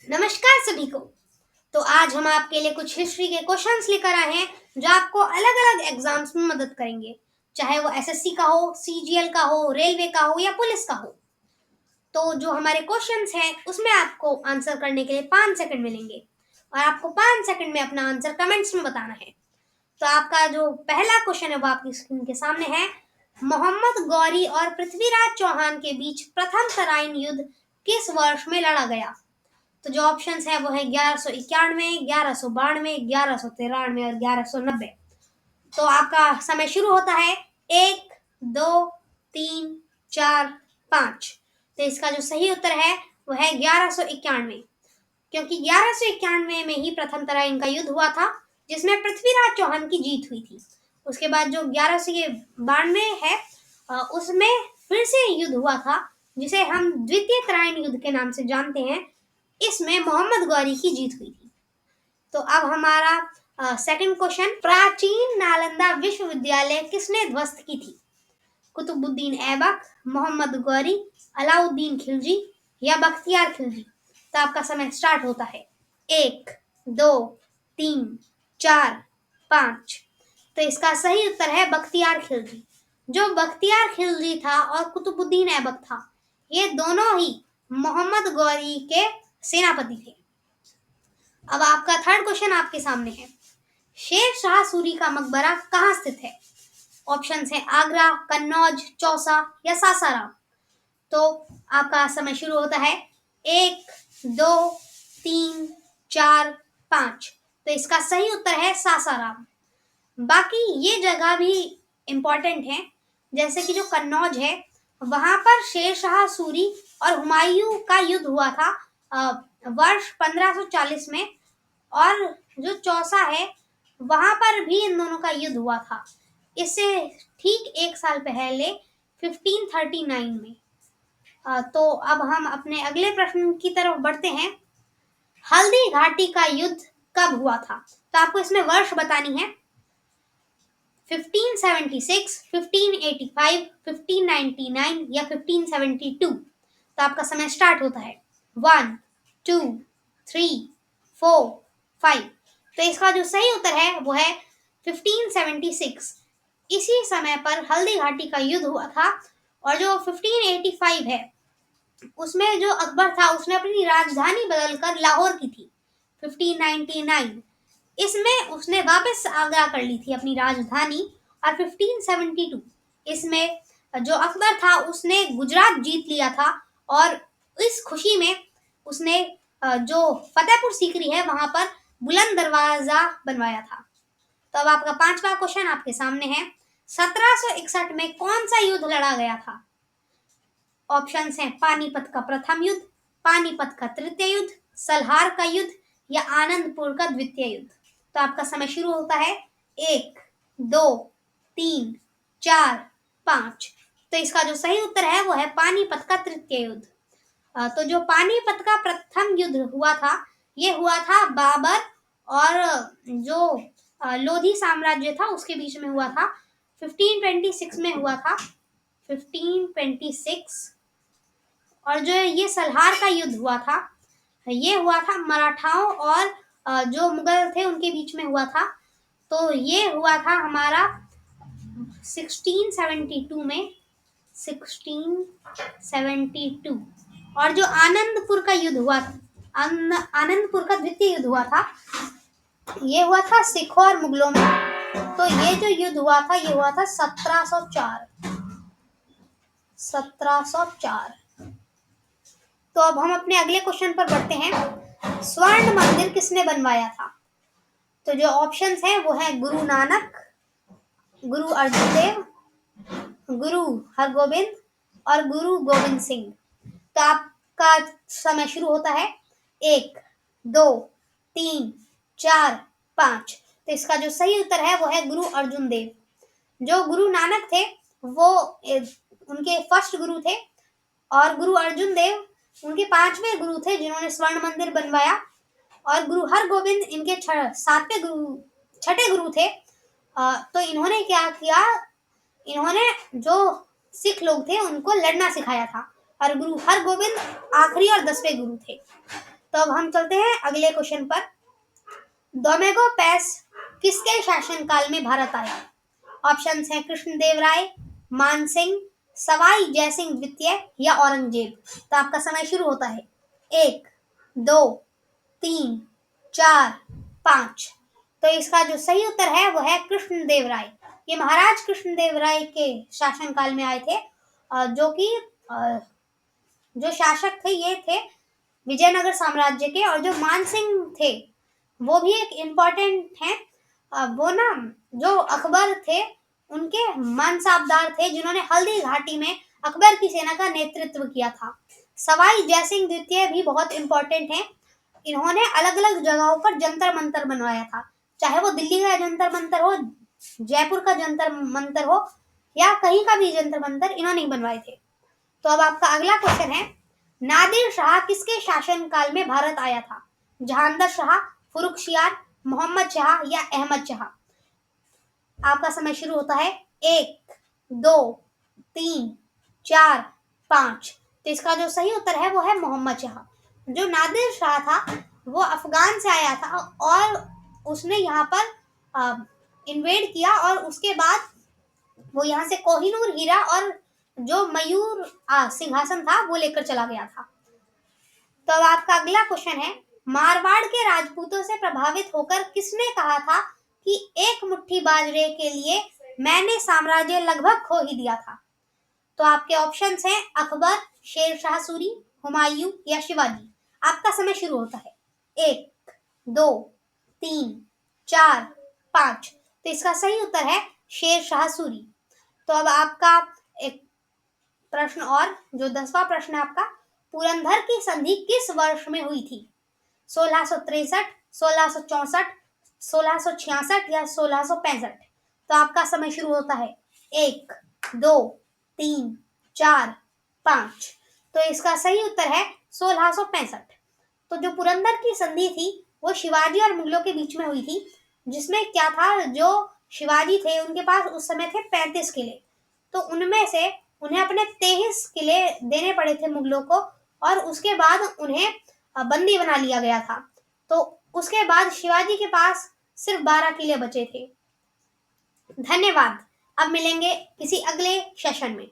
नमस्कार सभी को। तो आज हम आपके लिए कुछ हिस्ट्री के क्वेश्चंस लेकर आए हैं जो आपको अलग अलग एग्जाम्स में मदद करेंगे, चाहे वो एसएससी का हो, सीजीएल का हो, रेलवे का हो या पुलिस का हो। तो जो हमारे क्वेश्चंस हैं उसमें आपको आंसर करने के लिए 5 सेकंड मिलेंगे और आपको 5 सेकंड में अपना आंसर कमेंट्स में बताना है। तो आपका जो पहला क्वेश्चन है वो आपकी स्क्रीन के सामने है। मोहम्मद गौरी और पृथ्वीराज चौहान के बीच प्रथम तराइन युद्ध किस वर्ष में लड़ा गया? तो जो ऑप्शंस है वो है 1191, 1192, 1193 और 1190। तो आपका समय शुरू होता है 1, 2, 3, 4, 5। तो इसका जो सही उत्तर है वो है 1191, क्योंकि 1191 में ही प्रथम तराइन का युद्ध हुआ था जिसमें पृथ्वीराज चौहान की जीत हुई थी। उसके बाद जो 1192 है उसमें फिर से युद्ध हुआ था जिसे हम द्वितीय तराइन युद्ध के नाम से जानते हैं। इसमें मोहम्मद गौरी की जीत हुई थी। तो अब हमारा सेकंड क्वेश्चन, प्राचीन नालंदा विश्वविद्यालय किसने ध्वस्त की थी? कुतुबुद्दीन ऐबक, मोहम्मद गौरी, अलाउद्दीन खिलजी या बख्तियार खिलजी। तो आपका समय स्टार्ट होता है 1, 2, 3, 4, 5। तो इसका सही उत्तर है बख्तियार खिलजी। जो बख्तियार खिलजी था और कुतुबुद्दीन ऐबक था, ये दोनों ही मोहम्मद गौरी के सेनापति थे। अब आपका थर्ड क्वेश्चन आपके सामने है। शेर शाह सूरी का मकबरा कहाँ स्थित है? ऑप्शंस है आगरा, कन्नौज, चौसा या सासाराम। तो आपका समय शुरू होता है 1, 2, 3, 4, 5। तो इसका सही उत्तर है सासाराम। बाकी ये जगह भी इंपॉर्टेंट है, जैसे कि जो कन्नौज है वहां पर शेर शाह सूरी और हुमायूं का युद्ध हुआ था वर्ष 1540 में, और जो चौसा है वहां पर भी इन दोनों का युद्ध हुआ था इससे ठीक 1 साल पहले 1539 में। तो अब हम अपने अगले प्रश्न की तरफ बढ़ते हैं। हल्दी घाटी का युद्ध कब हुआ था? तो आपको इसमें वर्ष बतानी है। 1576, 1585, 1599 या 1572। तो आपका समय स्टार्ट होता है 1, 2, 3, 4, 5। तो इसका जो सही उत्तर है वो है 1576। इसी समय पर हल्दी घाटी का युद्ध हुआ था। और जो 1585 है उसमें जो अकबर था उसने अपनी राजधानी बदलकर लाहौर की थी। 1599 इसमें उसने वापस आगरा कर ली थी अपनी राजधानी। और 1572 इसमें जो अकबर था उसने गुजरात जीत लिया था और इस खुशी में उसने जो फतेहपुर सीकरी है वहां पर बुलंद दरवाजा बनवाया था। तो अब आपका पांचवा क्वेश्चन आपके सामने है। 1761 में कौन सा युद्ध लड़ा गया था? ऑप्शंस हैं पानीपत का प्रथम युद्ध, पानीपत का तृतीय युद्ध, सलहार का युद्ध या आनंदपुर का द्वितीय युद्ध। तो आपका समय शुरू होता है 1, 2, 3, 4, 5। तो इसका जो सही उत्तर है वो है पानीपत का तृतीय युद्ध। तो जो पानीपत का प्रथम युद्ध हुआ था ये हुआ था बाबर और जो लोधी साम्राज्य था उसके बीच में हुआ था। 1526 में हुआ था, 1526। और जो ये सलहार का युद्ध हुआ था ये हुआ था मराठाओं और जो मुगल थे उनके बीच में हुआ था। तो ये हुआ था हमारा 1672 में, 1672। और जो आनंदपुर का युद्ध हुआ था, आनंदपुर का द्वितीय युद्ध हुआ था, ये हुआ था सिखों और मुगलों में। तो ये जो युद्ध हुआ था ये हुआ था 1704। तो अब हम अपने अगले क्वेश्चन पर बढ़ते हैं। स्वर्ण मंदिर किसने बनवाया था? तो जो ऑप्शंस हैं वो है गुरु नानक, गुरु अर्जुन देव, गुरु हरगोबिंद और गुरु गोविंद सिंह। तो आपका समय शुरू होता है 1, 2, 3, 4, 5। तो इसका जो सही उत्तर है वो है गुरु अर्जुन देव। जो गुरु नानक थे वो उनके फर्स्ट गुरु थे और गुरु अर्जुन देव उनके 5वें गुरु थे जिन्होंने स्वर्ण मंदिर बनवाया। और गुरु हरगोबिंद इनके 7वें गुरु, 6ठे गुरु थे। तो इन्होंने क्या किया, इन्होंने जो सिख लोग थे उनको लड़ना सिखाया था। और गुरु हरगोबिंद आखिरी और 10वें गुरु थे। तो अब हम चलते हैं अगले क्वेश्चन पर। डोमेगो पैस किसके शासनकाल में भारत आया? ऑप्शन है कृष्णदेव राय, मानसिंह, सवाई जयसिंह द्वितीय या औरंगजेब। तो आपका समय शुरू होता है। 1, 2, 3, 4, 5। तो इसका जो सही उत्तर है वो है कृष्णदेव राय। ये महाराज कृष्णदेव राय के शासनकाल में आए थे, जो कि जो शासक थे ये थे विजयनगर साम्राज्य के। और जो मानसिंह थे वो भी एक इम्पोर्टेंट है। वो ना जो अकबर थे उनके मनसाबदार थे, जिन्होंने हल्दी घाटी में अकबर की सेना का नेतृत्व किया था। सवाई जयसिंह द्वितीय भी बहुत इम्पोर्टेंट है। इन्होंने अलग अलग जगहों पर जंतर मंतर बनवाया था, चाहे वो दिल्ली का जंतर मंतर हो, जयपुर का जंतर मंतर हो, या कहीं का भी जंतर मंतर इन्होंने ही बनवाए थे। तो अब आपका अगला क्वेश्चन है, नादिर शाह किसके शासनकाल में भारत आया था? जहांगीर शाह, फर्रुखसियार, मोहम्मद शाह या अहमद शाह। आपका समय शुरू होता है। 1, 2, 3, 4, 5। तो इसका जो सही उत्तर है वो है मोहम्मद शाह। जो नादिर शाह था वो अफगान से आया था और उसने यहाँ पर इन्वेड किया, और उसके बाद वो यहाँ से कोहिनूर हीरा और जो मयूर सिंहासन था वो लेकर चला गया था। तो अब आपका अगला क्वेश्चन है, मारवाड़ के राजपूतों से प्रभावित होकर किसने कहा था कि एक मुट्ठी बाजरे के लिए मैंने साम्राज्य लगभग खो ही दिया था? तो आपके ऑप्शंस हैं अकबर, शेर शाह सूरी, हुमायूं या शिवाजी। आपका समय शुरू होता है। 1, 2, 3, 4, 5। तो इसका सही उत्तर है शेर शाह सूरी। तो अब आपका एक प्रश्न और, जो 10वां प्रश्न है आपका, पुरंदर की संधि किस वर्ष में हुई थी? 1663, 1664, 1666 या 1665। तो आपका समय शुरू होता है। 1, 2, 3, 4, 5। तो इसका सही उत्तर है 1665। तो जो पुरंदर की संधि थी वो शिवाजी और मुगलों के बीच में हुई थी, जिसमें क्या था, जो शिवाजी थे उनके पास उस समय थे 35 किले। तो उनमें से उन्हें अपने 23 किले देने पड़े थे मुगलों को, और उसके बाद उन्हें बंदी बना लिया गया था। तो उसके बाद शिवाजी के पास सिर्फ 12 किले बचे थे। धन्यवाद। अब मिलेंगे किसी अगले सेशन में।